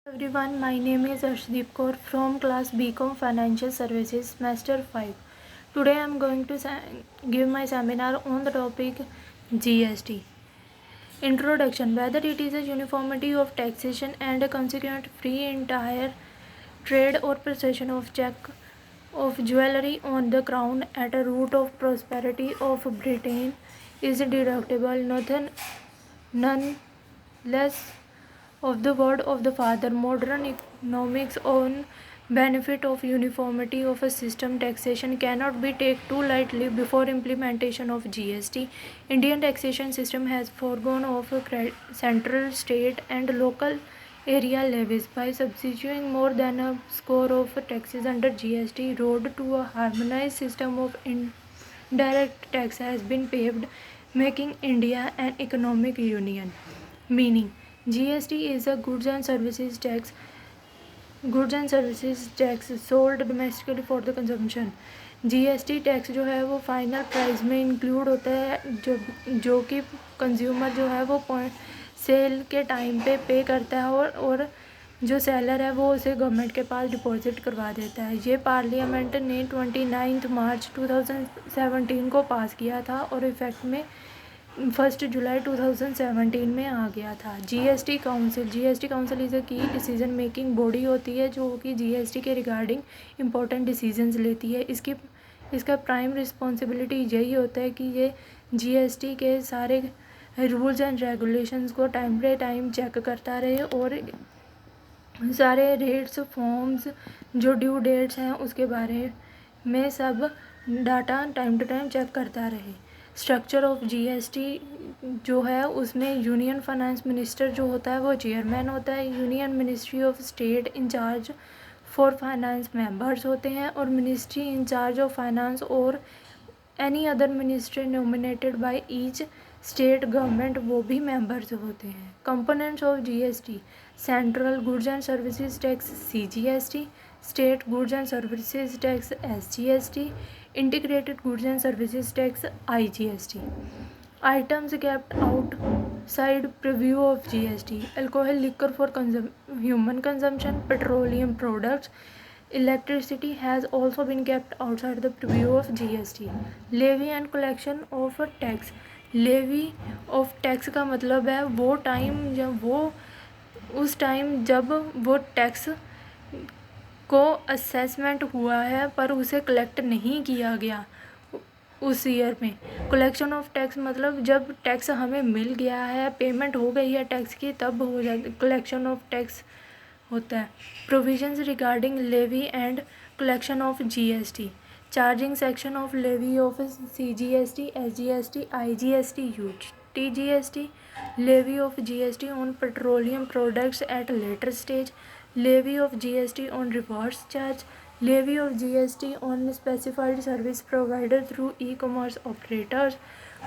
Everyone, my name is Arshdeep Kaur from class BCom Financial Services semester 5. Today I am going to give my seminar on the topic GST. Introduction. Whether it is a uniformity of taxation and a consequent free entire trade or possession of check of jewelry on the crown at a root of prosperity of Britain is deductible, none less of the word of the father. Modern economics on benefit of uniformity of a system taxation cannot be taken too lightly. Before implementation of GST, Indian taxation system has foregone of central, state and local area levies by substituting more than a score of taxes under GST. Road to a harmonized system of indirect tax has been paved, making India an economic union. Meaning, GST is a goods and services tax sold domestically for the consumption. GST tax जो है वो final price में include होता है, जो कि consumer जो है वो सेल के टाइम पे करता है और जो सेलर है वो उसे गवर्नमेंट के पास डिपॉजिट करवा देता है। ये पार्लियामेंट ने 29 मार्च 2017 को पास किया था और इफेक्ट में 1 जुलाई 2017 में आ गया था। जीएसटी काउंसिल इज़ अ की डिसीजन मेकिंग बॉडी होती है जो कि जीएसटी के रिगार्डिंग इम्पोर्टेंट डिसीजंस लेती है। इसका प्राइम रिस्पॉन्सिबिलिटी यही होता है कि ये जीएसटी के सारे रूल्स एंड रेगुलेशंस को टाइम पे टाइम चेक करता रहे और सारे रेट्स फॉर्म्स जो ड्यू डेट्स हैं उसके बारे में सब data time to time check करता रहे। स्ट्रक्चर ऑफ जीएसटी जो है उसमें यूनियन फाइनेंस मिनिस्टर जो होता है वो चेयरमैन होता है, union ministry of state incharge for finance members होते हैं और मिनिस्ट्री इंचार्ज ऑफ फाइनेंस और any other ministry nominated by each state government वो भी मेंबर्स होते हैं। Components of GST: central goods and services tax CGST, state goods and services tax SGST, integrated goods and services tax IGST. Items kept outside purview of GST: alcohol, liquor for human consumption, petroleum products, electricity has also been kept outside the purview of GST. Levy and collection of tax. Levy of tax का मतलब है वो time जब वो tax को assessment हुआ है पर उसे कलेक्ट नहीं किया गया उस ईयर में। कलेक्शन ऑफ टैक्स मतलब जब टैक्स हमें मिल गया है, पेमेंट हो गई है टैक्स की, तब हो जाती कलेक्शन ऑफ टैक्स होता है। Provisions regarding levy and collection of GST: charging section of levy of CGST, SGST, IGST, UTGST, levy of GST on petroleum products at later stage, levy of GST on reverse charge, levy of GST on specified service provided through e-commerce operators.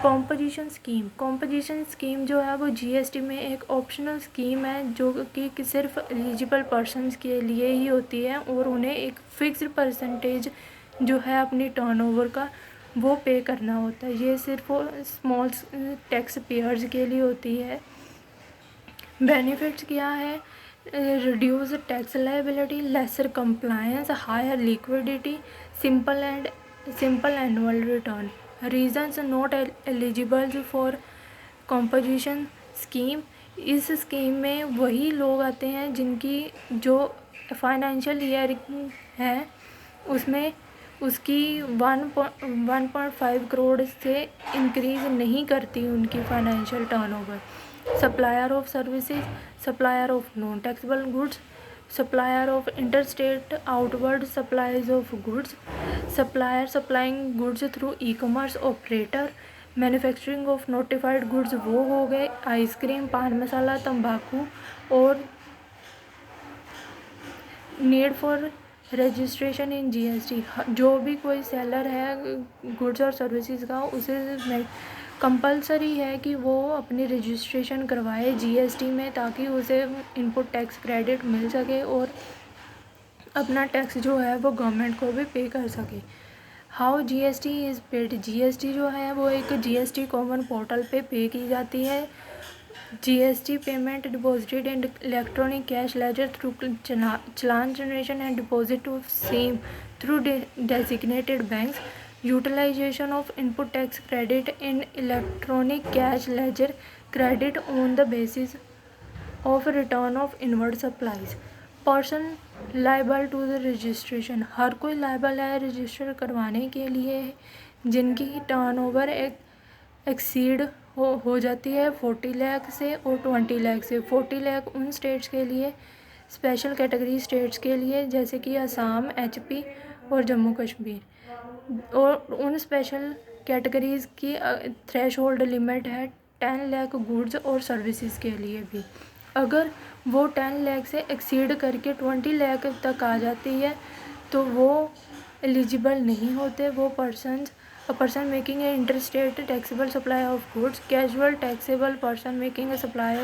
Composition scheme जो है वो GST में एक optional scheme है जो कि सिर्फ eligible persons के लिए ही होती है और उन्हें एक फिक्स्ड परसेंटेज जो है अपनी टर्नओवर का वो पे करना होता है। ये सिर्फ स्मॉल टैक्स पेयर्स के लिए होती है। बेनिफिट्स क्या है? reduce tax liability, lesser compliance, higher liquidity, simple annual return. Reasons not eligible for composition scheme: इस स्कीम में वही लोग आते हैं जिनकी जो फाइनेंशियल ईयर है उसमें उसकी 1.5 करोड़ से इंक्रीज़ नहीं करती उनकी financial turnover. Supplier of services, supplier of non taxable goods, supplier of interstate outward supplies of goods, supplier supplying goods through e commerce operator, manufacturing of notified goods वो हो गए आइसक्रीम, पान मसाला, तंबाकू और need for registration in GST. जो भी कोई seller है गुड्स और सर्विसेज का उसे कंपलसरी है कि वो अपनी रजिस्ट्रेशन करवाए जीएसटी में ताकि उसे इनपुट टैक्स क्रेडिट मिल सके और अपना टैक्स जो है वो गवर्नमेंट को भी पे कर सके। How GST is paid: GST जो है वो एक जीएसटी कॉमन पोर्टल पे की जाती है GST payment deposited in electronic cash ledger through challan generation and deposit of same through designated banks. Utilization of input tax credit in electronic cash ledger credit on the basis of return of inward supplies. Person liable to the registration, हर कोई liable है register करवाने के लिए जिनकी turnover exceed हो जाती है 40 लाख से और 20 लाख से। 40 लाख उन स्टेट्स के लिए, स्पेशल कैटेगरी स्टेट्स के लिए जैसे कि असम, HP और जम्मू कश्मीर, और उन स्पेशल कैटेगरीज़ की थ्रेश होल्ड लिमिट है 10 लाख गुड्स और सर्विसेज के लिए भी। अगर वो 10 लाख से एक्सीड करके 20 लाख तक आ जाती है तो वो एलिजिबल नहीं होते। वो person making a interstate taxable supply of goods, casual taxable person making a supply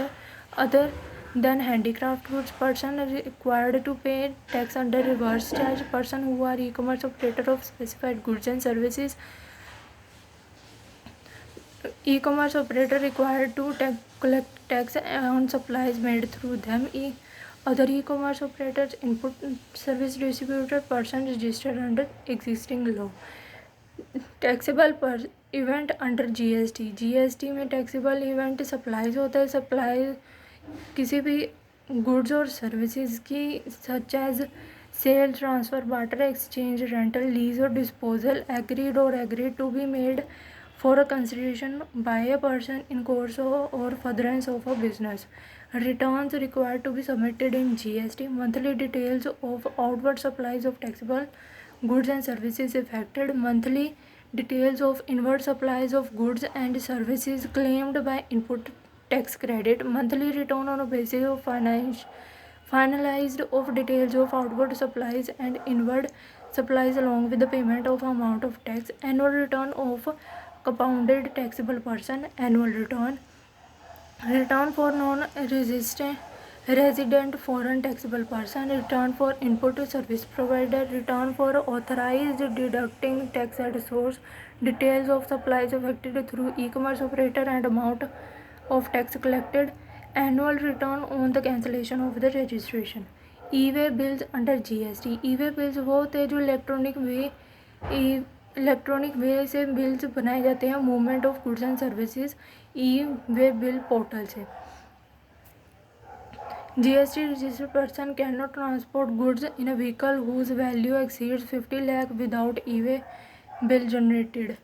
other than handicraft goods, person required to pay tax under reverse charge, person who are ecommerce operator of specified goods and services, e-commerce operator required to collect tax on supplies made through them. Other e-commerce operators, input service distributor, person registered under existing law. Taxable पर event under GST में taxable event supplies होता है। Supply किसी भी goods और services की, such as sale, transfer, barter, exchange, rental, lease और disposal, agreed to be made for a consideration by a person in course or furtherance of a business. Returns required to be submitted in GST. Monthly details of outward supplies of taxable goods and services affected. Monthly details of inward supplies of goods and services claimed by input tax credit. Monthly return on a basis of finalized of details of outward supplies and inward supplies along with the payment of amount of tax. Annual return of compounded taxable person, annual return for resident foreign taxable person, return for input service provider, return for authorized deducting tax at source, details of supplies affected through e-commerce operator and amount of tax collected, annual return on the cancellation of the registration. E-way bills under GST, e-way bills वो होते हैं जो electronic वे से bills बनाए जाते हैं movement of goods and services e way bill portal से। GST registered person can not transport goods in a vehicle whose value exceeds 50 lakh without e way bill generated.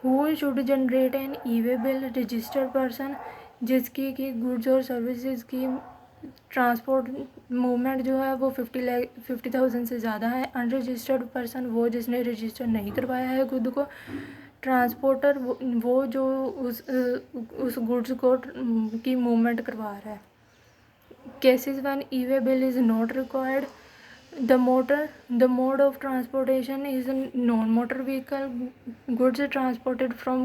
Who should generate an e way bill? Registered person जिसकी की goods और services की transport movement जो है वो 50,000 से ज़्यादा है। अनरजिस्टर्ड पर्सन वो जिसने रजिस्टर नहीं करवाया है खुद को। ट्रांसपोर्टर वो जो उस गुड्स को की मूवमेंट करवा रहा है। Cases when e-way bill is not required, the mode of transportation is non-motor vehicle, goods transported from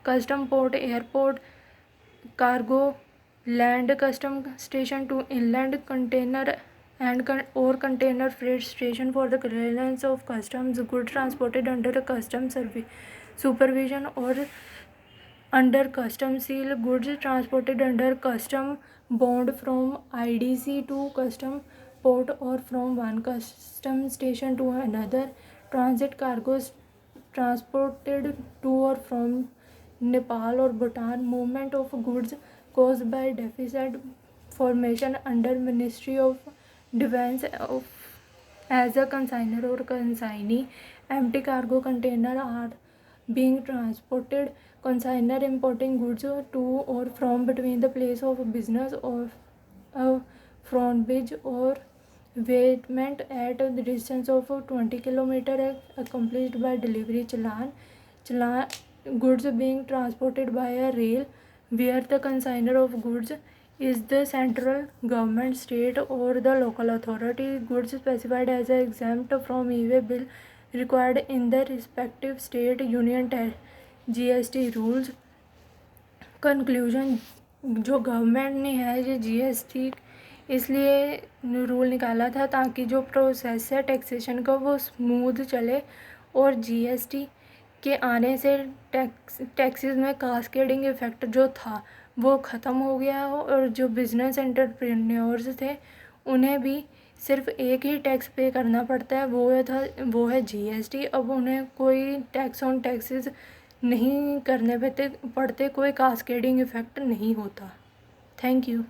custom port, airport, cargo, land custom station to inland container and or container freight station for the clearance of customs, goods transported under a custom supervision or under custom seal, goods transported under custom bond from IDC to custom port or from one custom station to another, transit cargoes transported to or from Nepal or Bhutan, movement of goods caused by deficit formation under Ministry of Defense as a consignor or consignee, empty cargo container are being transported, consignor importing goods to or from between the place of business or a front bridge or weighment at the distance of 20 km accomplished by delivery challan, goods being transported by a rail where the consignor of goods is the central government, state or the local authority, goods specified as exempt from e-way bill required in the respective state union GST rules. Conclusion, जो government ने है ये GST इसलिए rule निकाला था ताकि जो process है टैक्सेशन का वो स्मूथ चले और GST के आने से टैक्सेस में कास्केडिंग इफ़ेक्ट जो था वो ख़त्म हो गया हो, और जो बिज़नेस एंटरप्रेन्योर्स थे उन्हें भी सिर्फ एक ही टैक्स पे करना पड़ता है, वो है जीएसटी। अब उन्हें कोई टैक्स ऑन टैक्सेस नहीं करने पड़ते, कोई कास्केडिंग इफ़ेक्ट नहीं होता। Thank you.